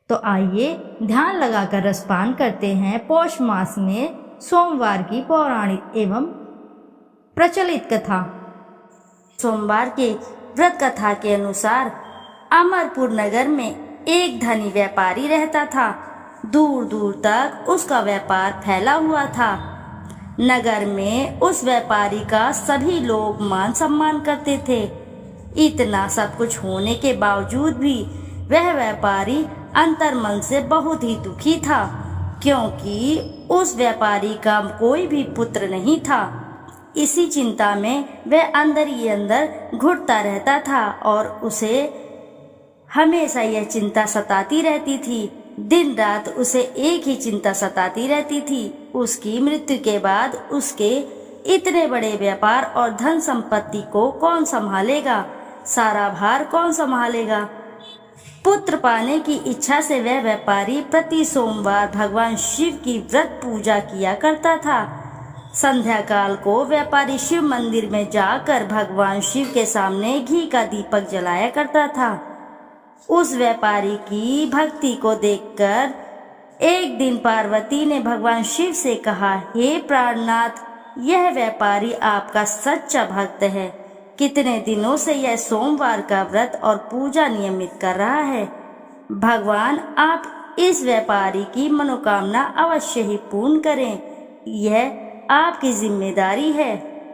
तो आइए ध्यान लगाकर रसपान करते हैं पौष मास में सोमवार की पौराणिक एवं प्रचलित कथा। सोमवार के व्रत कथा के अनुसार अमरपुर नगर में एक धनी व्यापारी रहता था। दूर दूर तक उसका व्यापार फैला हुआ था। नगर में उस व्यापारी का सभी लोग मान सम्मान करते थे। इतना सब कुछ होने के बावजूद भी वह व्यापारी अंतर्मन से बहुत ही दुखी था, क्योंकि उस व्यापारी का कोई भी पुत्र नहीं था। इसी चिंता में वह अंदर ही अंदर घुटता रहता था और उसे हमेशा यह चिंता सताती रहती थी। दिन रात उसे एक ही चिंता सताती रहती थी, उसकी मृत्यु के बाद उसके इतने बड़े व्यापार और धन संपत्ति को कौन संभालेगा, सारा भार कौन संभालेगा। पुत्र पाने की इच्छा से वह व्यापारी प्रति सोमवार भगवान शिव की व्रत पूजा किया करता था। संध्या काल को व्यापारी शिव मंदिर में जाकर भगवान शिव के सामने घी का दीपक जलाया करता था। उस व्यापारी की भक्ति को देखकर एक दिन पार्वती ने भगवान शिव से कहा, हे प्राणनाथ, यह व्यापारी आपका सच्चा भक्त है। कितने दिनों से यह सोमवार का व्रत और पूजा नियमित कर रहा है। भगवान आप इस व्यापारी की मनोकामना अवश्य ही पूर्ण करें, यह आपकी जिम्मेदारी है।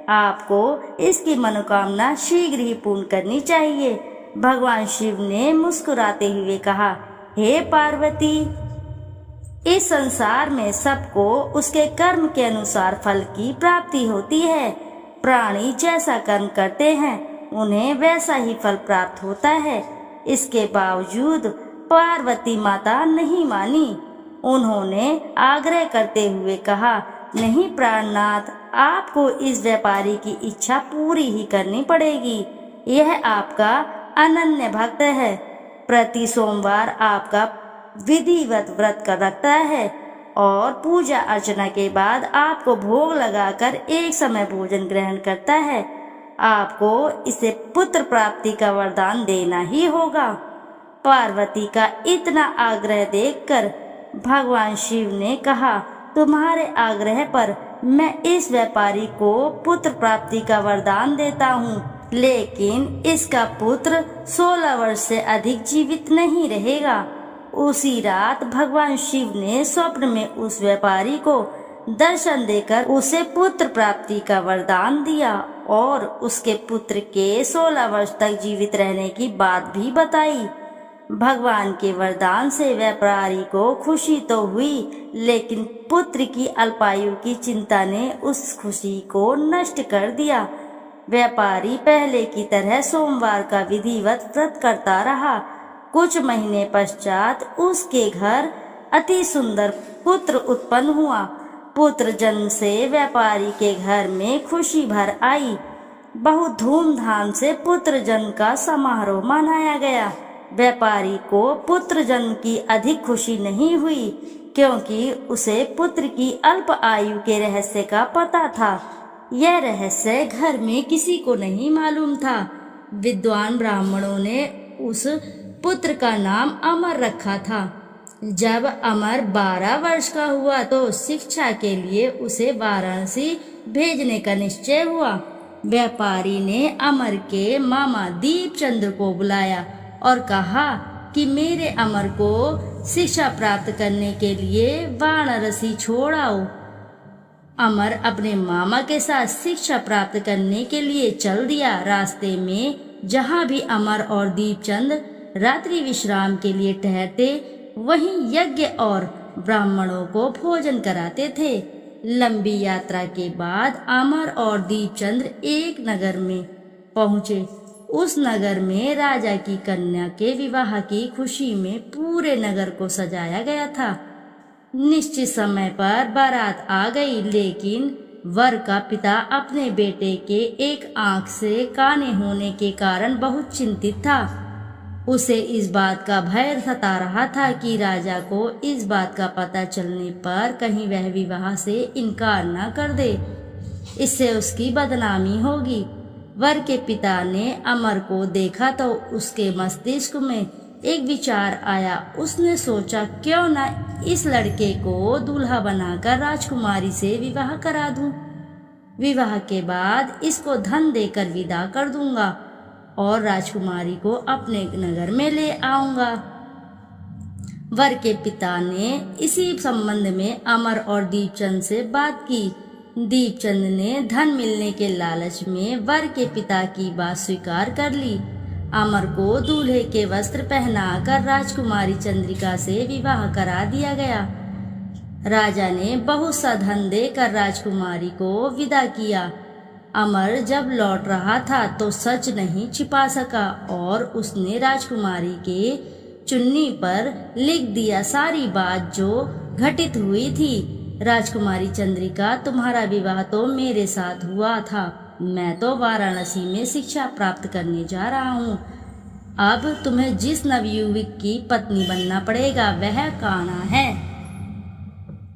आपको इसकी मनोकामना शीघ्र ही पूर्ण करनी चाहिए। भगवान शिव ने मुस्कुराते हुए कहा, हे पार्वती, इस संसार में सबको उसके कर्म के अनुसार फल की प्राप्ति होती है। प्राणी जैसा कर्म करते हैं उन्हें वैसा ही फल प्राप्त होता है। इसके बावजूद पार्वती माता नहीं मानी। उन्होंने आग्रह करते हुए कहा, नहीं प्राणनाथ, आपको इस व्यापारी की इच्छा पूरी ही करनी पड़ेगी। यह आपका अनन्य भक्त है। प्रति सोमवार आपका विधिवत व्रत कर रखता है और पूजा अर्चना के बाद आपको भोग लगाकर एक समय भोजन ग्रहण करता है। आपको इसे पुत्र प्राप्ति का वरदान देना ही होगा। पार्वती का इतना आग्रह देखकर भगवान शिव ने कहा, तुम्हारे आग्रह पर मैं इस व्यापारी को पुत्र प्राप्ति का वरदान देता हूँ, लेकिन इसका पुत्र 16 वर्ष से अधिक जीवित नहीं रहेगा। उसी रात भगवान शिव ने स्वप्न में उस व्यापारी को दर्शन देकर उसे पुत्र प्राप्ति का वरदान दिया और उसके पुत्र के 16 वर्ष तक जीवित रहने की बात भी बताई। भगवान के वरदान से व्यापारी को खुशी तो हुई, लेकिन पुत्र की अल्पायु की चिंता ने उस खुशी को नष्ट कर दिया। व्यापारी पहले की तरह सोमवार का विधिवत व्रत करता रहा। कुछ महीने पश्चात उसके घर अति सुंदर पुत्र उत्पन्न हुआ। पुत्र जन्म से व्यापारी के घर में खुशी भर आई। बहुत धूमधाम से पुत्र जन्म का समारोह मनाया गया। व्यापारी को पुत्र जन्म की अधिक खुशी नहीं हुई, क्योंकि उसे पुत्र की अल्प आयु के रहस्य का पता था। यह रहस्य घर में किसी को नहीं मालूम था। विद्वान ब्राह्मणों ने उस पुत्र का नाम अमर रखा था। जब अमर 12 वर्ष का हुआ तो शिक्षा के लिए उसे वाराणसी भेजने का निश्चय हुआ। व्यापारी ने अमर के मामा दीपचंद को बुलाया और कहा कि मेरे अमर को शिक्षा प्राप्त करने के लिए वाराणसी छोड़ आओ। अमर अपने मामा के साथ शिक्षा प्राप्त करने के लिए चल दिया। रास्ते में जहाँ भी अमर और दीपचंद रात्रि विश्राम के लिए ठहरते, वहीं यज्ञ और ब्राह्मणों को भोजन कराते थे। लंबी यात्रा के बाद अमर और दीपचंद्र एक नगर में पहुँचे। उस नगर में राजा की कन्या के विवाह की खुशी में पूरे नगर को सजाया गया था। निश्चित समय पर बारात आ गई, लेकिन वर का पिता अपने बेटे के एक आंख से काने होने के कारण बहुत चिंतित था। उसे इस बात का भय सता रहा था कि राजा को इस बात का पता चलने पर कहीं वह विवाह से इनकार न कर दे, इससे उसकी बदनामी होगी। वर के पिता ने अमर को देखा तो उसके मस्तिष्क में एक विचार आया। उसने सोचा क्यों ना इस लड़के को दूल्हा बनाकर राजकुमारी से विवाह करा दूं। विवाह के बाद इसको धन देकर विदा कर दूंगा और राजकुमारी को अपने नगर में ले आऊंगा। वर के पिता ने इसी संबंध में अमर और दीपचंद से बात की। दीपचंद ने धन मिलने के लालच में वर के पिता की बात स्वीकार कर ली। अमर को दूल्हे के वस्त्र पहनाकर राजकुमारी चंद्रिका से विवाह करा दिया गया। राजा ने बहुत सा धन देकर राजकुमारी को विदा किया। अमर जब लौट रहा था तो सच नहीं छिपा सका और उसने राजकुमारी के चुन्नी पर लिख दिया सारी बात जो घटित हुई थी। राजकुमारी चंद्रिका, तुम्हारा विवाह तो मेरे साथ हुआ था। मैं तो वाराणसी में शिक्षा प्राप्त करने जा रहा हूँ। अब तुम्हें जिस नवयुवक की पत्नी बनना पड़ेगा वह कान्हा है।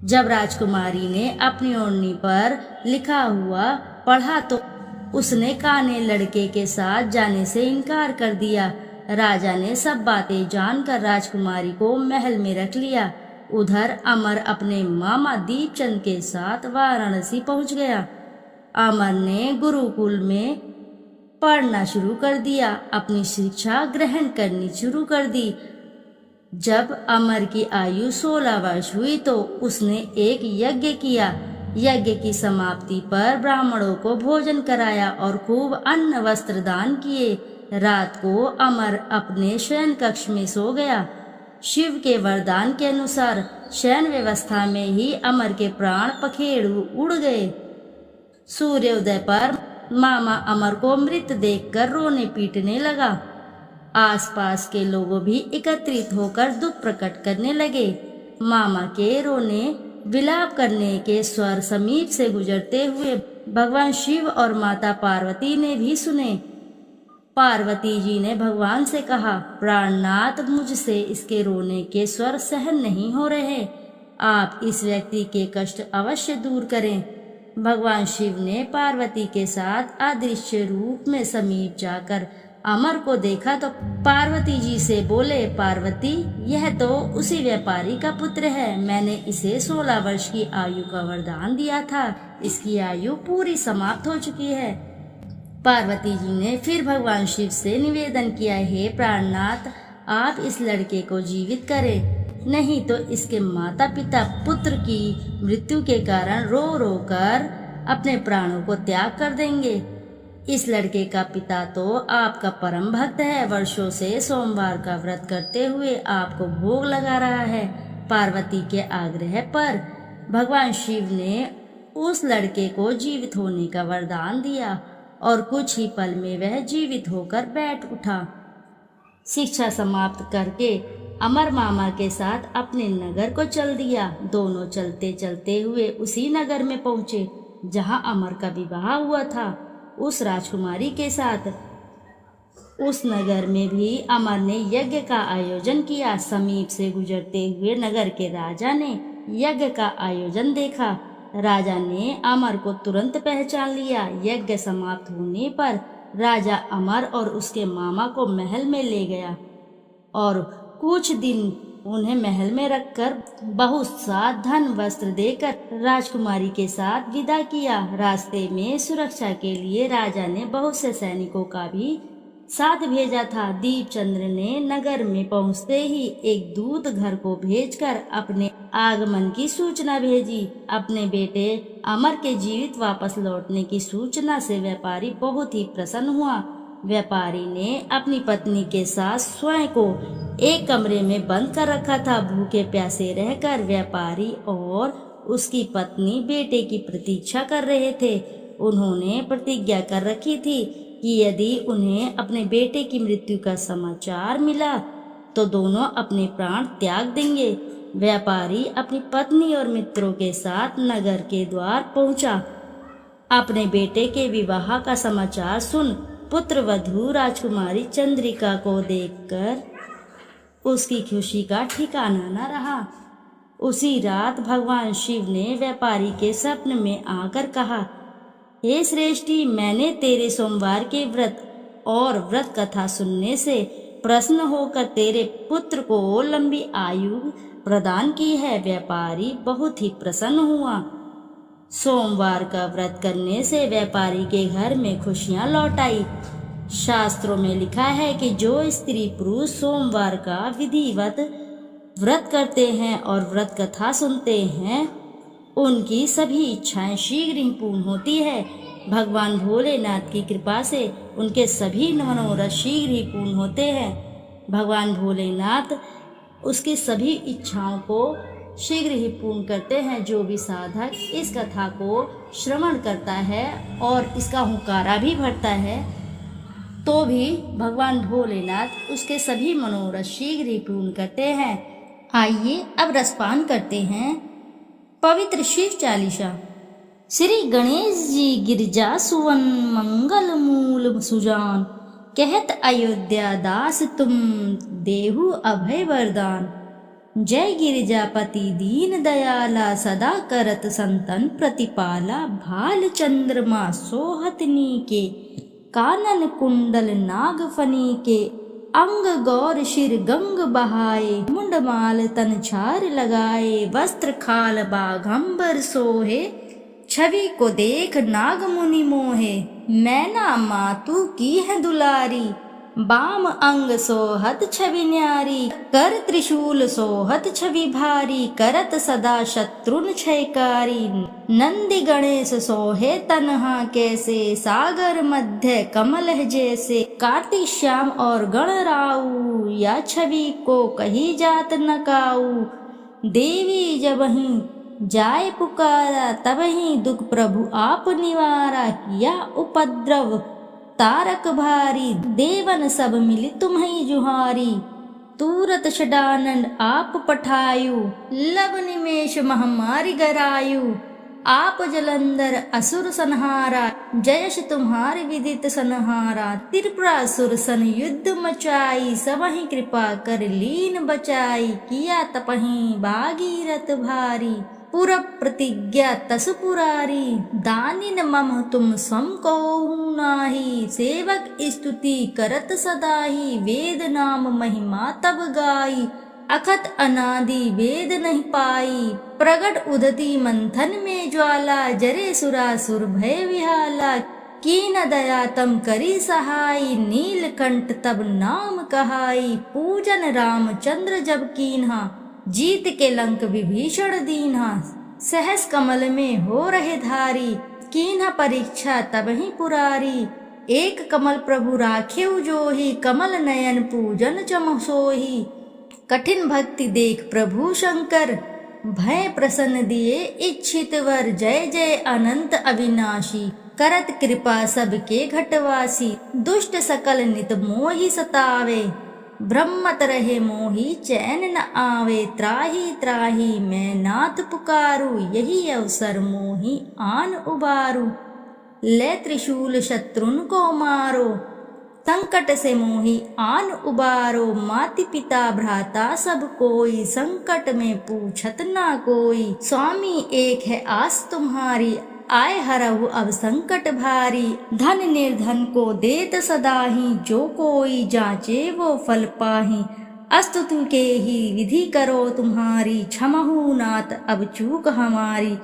जब राजकुमारी ने अपनी ओढ़नी पर लिखा हुआ पढ़ा तो उसने काने लड़के के साथ जाने से इनकार कर दिया। राजा ने सब बातें जानकर राजकुमारी को महल में रख लिया। उधर अमर अपने मामा दीपचंद के साथ वाराणसी पहुंच गया। अमर ने गुरुकुल में पढ़ना शुरू कर दिया, अपनी शिक्षा ग्रहण करनी शुरू कर दी। जब अमर की आयु 16 वर्ष हुई तो उसने एक यज्ञ किया। यज्ञ की समाप्ति पर ब्राह्मणों को भोजन कराया और खूब अन्न वस्त्र दान किए। रात को अमर अपने शयन कक्ष में सो गया। शिव के वरदान के अनुसार शयन व्यवस्था में ही अमर के प्राण पखेरु उड़ गए। सूर्योदय पर मामा अमर को मृत देखकर रोने पीटने लगा। आसपास के लोग भी एकत्रित होकर दुख प्रकट करने लगे। मामा के रोने विलाप करने के स्वर समीप से गुजरते हुए भगवान शिव और माता पार्वती ने भी सुने। पार्वती जी ने भगवान से कहा, प्राणनाथ, मुझसे इसके रोने के स्वर सहन नहीं हो रहे। आप इस व्यक्ति के कष्ट अवश्य दूर करें। भगवान शिव ने पार्वती के साथ अदृश्य रूप में समीप जाकर अमर को देखा तो पार्वती जी से बोले, पार्वती, यह तो उसी व्यापारी का पुत्र है। मैंने इसे 16 वर्ष की आयु का वरदान दिया था। इसकी आयु पूरी समाप्त हो चुकी है। पार्वती जी ने फिर भगवान शिव से निवेदन किया, हे प्राणनाथ, आप इस लड़के को जीवित करें, नहीं तो इसके माता पिता पुत्र की मृत्यु के कारण रो रो कर अपने प्राणों को त्याग कर देंगे। इस लड़के का पिता तो आपका परम भक्त है। वर्षों से सोमवार का व्रत करते हुए आपको भोग लगा रहा है। पार्वती के आग्रह पर भगवान शिव ने उस लड़के को जीवित होने का वरदान दिया और कुछ ही पल में वह जीवित होकर बैठ उठा। शिक्षा समाप्त करके अमर मामा के साथ अपने नगर को चल दिया। दोनों चलते चलते हुए उसी नगर में पहुंचे जहां अमर का विवाह हुआ था, उस राजकुमारी के साथ। उस नगर में भी अमर ने यज्ञ का आयोजन किया। समीप से गुजरते हुए नगर के राजा ने यज्ञ का आयोजन देखा। राजा ने अमर को तुरंत पहचान लिया। यज्ञ समाप्त होने पर राजा अमर और उसके मामा को महल में ले गया और कुछ दिन उन्हें महल में रखकर बहुत सा धन वस्त्र देकर राजकुमारी के साथ विदा किया। रास्ते में सुरक्षा के लिए राजा ने बहुत से सैनिकों का भी साथ भेजा था। दीपचंद्र ने नगर में पहुंचते ही एक दूत घर को भेजकर अपने आगमन की सूचना भेजी। अपने बेटे अमर के जीवित वापस लौटने की सूचना से व्यापारी बहुत ही प्रसन्न हुआ। व्यापारी ने अपनी पत्नी के साथ स्वयं को एक कमरे में बंद कर रखा था। भूखे प्यासे रहकर व्यापारी और उसकी पत्नी बेटे की प्रतीक्षा कर रहे थे। उन्होंने प्रतिज्ञा कर रखी थी कि यदि उन्हें अपने बेटे की मृत्यु का समाचार मिला तो दोनों अपने प्राण त्याग देंगे। व्यापारी अपनी पत्नी और मित्रों के साथ नगर के द्वार पहुंचा। अपने बेटे के विवाह का समाचार सुन पुत्रवधू राजकुमारी चंद्रिका को देखकर उसकी खुशी का ठिकाना न रहा। उसी रात भगवान शिव ने व्यापारी के स्वप्न में आकर कहा, हे श्रेष्ठी, मैंने तेरे सोमवार के व्रत और व्रत कथा सुनने से प्रसन्न होकर तेरे पुत्र को लंबी आयु प्रदान की है। व्यापारी बहुत ही प्रसन्न हुआ। सोमवार का व्रत करने से व्यापारी के घर में खुशियां लौट आई। शास्त्रों में लिखा है कि जो स्त्री पुरुष सोमवार का विधिवत व्रत करते हैं और व्रत कथा सुनते हैं, उनकी सभी इच्छाएं शीघ्र ही पूर्ण होती है। भगवान भोलेनाथ की कृपा से उनके सभी मनोरथ शीघ्र ही पूर्ण होते हैं। भगवान भोलेनाथ उसकी सभी इच्छाओं को शीघ्र ही पूर्ण करते हैं। जो भी साधक इस कथा को श्रवण करता है और इसका हुंकारा भी भरता है, तो भी भगवान भोलेनाथ उसके सभी मनोरथ शीघ्र ही पूर्ण करते हैं। आइए अब रसपान करते हैं पवित्र शिव चालीसा। श्री गणेश जी गिरजा सुवन मंगल मूल सुजान, कहत अयोध्या दास तुम देहु अभय वरदान। जय गिरिजापति दीन दयाला, सदा करत संतन प्रतिपाला। भाल चंद्रमा सोहत नीके, कानन कुंडल नागफनी के। अंग गौर शिर गंग बहाए, मुंडमाल तन छार लगाए। वस्त्र खाल बाघंबर सोहे, छवि को देख नाग मुनि मोहे। मैना मातु की है दुलारी, बाम अंग सोहत छवि न्यारी। कर त्रिशूल सोहत छवि भारी, करत सदा शत्रुन क्षयकारी। नंदी गणेश सोहे तनहा कैसे, सागर मध्य कमल है जैसे। कार्तिक श्याम और गणराऊ, या छवि को कही जात न काऊ। देवी जबहि जाय पुकारा, तबहि दुख प्रभु आप निवारा। किया उपद्रव तारक भारी, देवन सब मिली तुम्हीं जुहारी। तूरत षडानंद आप पठायु, लब निमेष महामारी गरायु। आप जलंधर असुर संहारा, जयश तुम्हारे विदित संहारा। त्रिपुरासुर सन युद्ध मचाई, सबहि कृपा कर लीन बचाई। किया तपहि भागीरथ भारी, पुर प्रतिज्ञा तसु पुरारी। दानिन मम तुम सम कहु नाही, सेवक स्तुति करत सदाही। वेद नाम महिमा तब गाई, अखत अनादि वेद नहीं पाई। प्रगट उदती मंथन में ज्वाला, जरे सुरासुर भय विहाला। कीन दया तम करी सहाई, नीलकंठ तब नाम कहाई। पूजन रामचंद्र जब कीन्हा, जीत के लंक विभीषण दीन्हा। सहस कमल में हो रहे धारी, कीन्हा परीक्षा तब ही पुरारी। एक कमल प्रभु राखेउ जोही, कमल नयन पूजन चम सोही। कठिन भक्ति देख प्रभु शंकर, भय प्रसन्न दिए इच्छित वर। जय जय अनंत अविनाशी, करत कृपा सबके घटवासी। दुष्ट सकल नित मोहि सतावे, ब्रह्मत रहे मोहि चैन न आवे। त्राही त्राही मैं नाथ पुकारू, यही अवसर मोहि आन उबारू। ले त्रिशूल शत्रुन को मारो, संकट से मोहि आन उबारो। माति पिता भ्राता सब कोई, संकट में पूछत ना कोई। स्वामी एक है आस तुम्हारी, आए हरहु अब संकट भारी। धन निर्धन को देत सदाही, जो कोई जांचे वो फल पाही। अस्तुति के ही विधि करो तुम्हारी, क्षमहु नाथ अब चूक हमारी।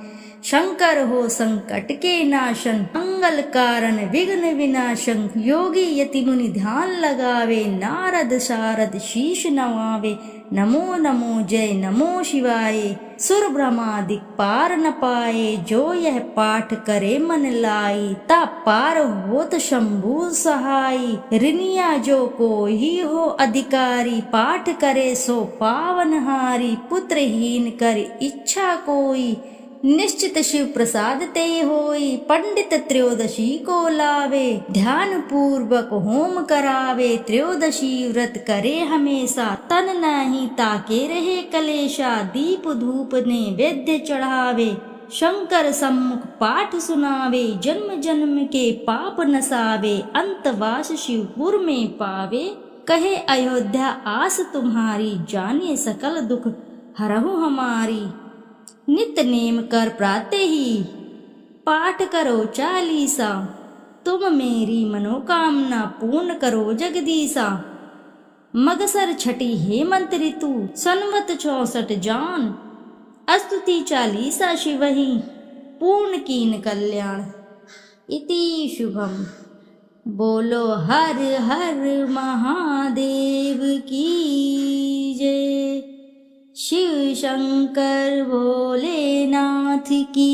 शंकर हो संकट के नाशन, मंगल कारण विघ्न विनाशन। योगी यति मुनि ध्यान लगावे, नारद शारद शीश नवावे। नमो नमो जय नमो शिवाय, सुर ब्रह्मादि पार न पाए। जो यह पाठ करे मन लाई, ता पार होत शंभु सहाई। ऋनिया जो कोई हो अधिकारी, पाठ करे सो पावनहारी। पुत्रहीन कर इच्छा कोई, निश्चित शिव प्रसाद ते होई। पंडित त्रयोदशी को लावे, ध्यान पूर्वक होम करावे। त्रयोदशी व्रत करे हमेशा, तन नहीं ताके रहे कलेशा। दीप धूप नैवेद्य चढ़ावे, शंकर सम्मुख पाठ सुनावे। जन्म जन्म के पाप नसावे, अंतवास शिवपुर में पावे। कहे अयोध्या आस तुम्हारी, जाने सकल दुख हरहु हमारी। नित्य नेम कर प्राते ही, पाठ करो चालीसा। तुम मेरी मनोकामना पूर्ण करो जगदीसा। मगसर छठी हेमंत ऋतु संवत 64 जान। स्तुति 40 शिवहि पूर्ण कीन कल्याण। इति शुभम। बोलो हर हर महादेव की जय। शिव शंकर भोलेनाथ की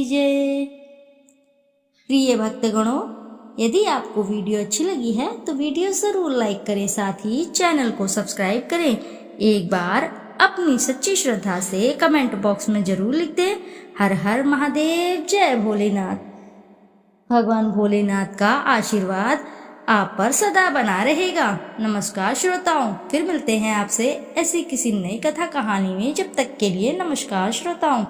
जय। प्रिय भक्तगणों, यदि आपको वीडियो अच्छी लगी है तो वीडियो जरूर लाइक करें, साथ ही चैनल को सब्सक्राइब करें। एक बार अपनी सच्ची श्रद्धा से कमेंट बॉक्स में जरूर लिख दें, हर हर महादेव, जय भोलेनाथ। भगवान भोलेनाथ का आशीर्वाद आप पर सदा बना रहेगा। नमस्कार श्रोताओं, फिर मिलते हैं आपसे ऐसी किसी नई कथा कहानी में। जब तक के लिए नमस्कार श्रोताओं।